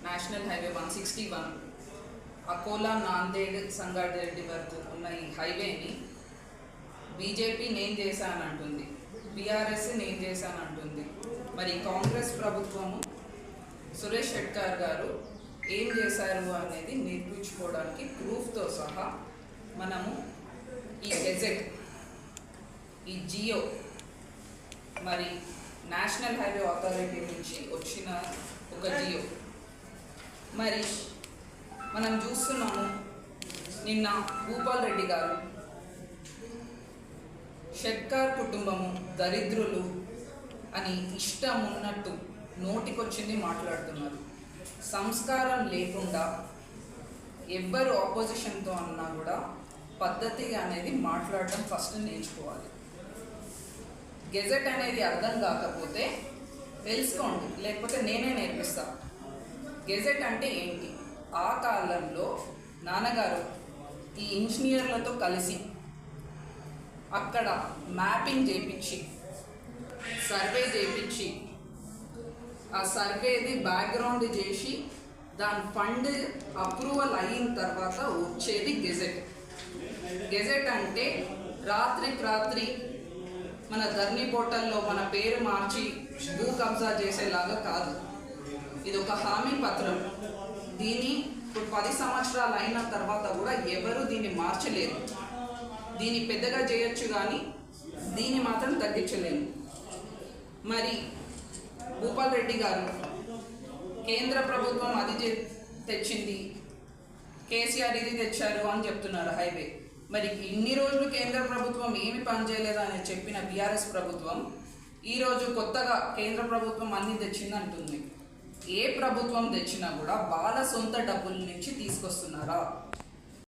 National highway 161 Akola Nanded Sangareddy వరకు ఉన్న ఈ హైవేని బీజేపీ నేను చేశానంటుంది, బీఆర్ఎస్ నేను చేశానంటుంది. మరి కాంగ్రెస్ ప్రభుత్వము సురేష్ షెట్కార్ గారు ఏం చేశారు అనేది నిరూపించుకోవడానికి ప్రూఫ్తో సహా మనము ఈ గెజెట్, ఈ జియో, మరి నేషనల్ హైవే అథారిటీ నుంచి వచ్చిన ఒక జియో, మరి మనం చూస్తున్నాము నిన్న భూపాల్ రెడ్డి గారు షెట్కార్ కుటుంబము దరిద్రులు అని ఇష్టం ఉన్నట్టు నోటికొచ్చింది మాట్లాడుతున్నారు. సంస్కారం లేకుండా ఎవ్వరు ఆపోజిషన్తో అన్నా కూడా పద్ధతిగా అనేది మాట్లాడడం ఫస్ట్ నేర్చుకోవాలి. గెజెట్ అనేది అర్థం కాకపోతే తెలుసుకోండి, లేకపోతే నేనే నేర్పిస్తాను. గెజెట్ అంటే ఏంటి? ఆ కాలంలో నాన్నగారు ఈ ఇంజనీర్లతో కలిసి అక్కడ మ్యాపింగ్ చేయించి, సర్వే చేయించి, ఆ సర్వేది బ్యాక్గ్రౌండ్ చేసి దాని ఫండ్ అప్రూవల్ అయిన తర్వాత వచ్చేది గెజెట్. గెజెట్ అంటే రాత్రికి రాత్రి మన ధర్నీ పోర్టల్లో మన పేరు మార్చి భూ కబ్జా చేసేలాగా కాదు. ఇది ఒక హామీ పత్రం. దీన్ని ఇప్పుడు 10 సంవత్సరాలు అయిన తర్వాత కూడా ఎవరు దీన్ని మార్చలేరు. దీన్ని పెద్దగా చేయొచ్చు కానీ దీన్ని మాత్రం తగ్గించలేము. మరి భూపాల్ రెడ్డి గారు కేంద్ర ప్రభుత్వం అది తెచ్చింది, కేసీఆర్ ఇది తెచ్చారు అని చెప్తున్నారు హైవే. మరి ఇన్ని రోజులు కేంద్ర ప్రభుత్వం ఏమి పనిచేయలేదా అని చెప్పిన బీఆర్ఎస్ ప్రభుత్వం ఈరోజు కొత్తగా కేంద్ర ప్రభుత్వం అన్ని తెచ్చింది అంటుంది. ఏ ప్రభుత్వం తెచ్చినా కూడా వాళ్ళ సొంత డబ్బుల నుంచి తీసుకొస్తున్నారా?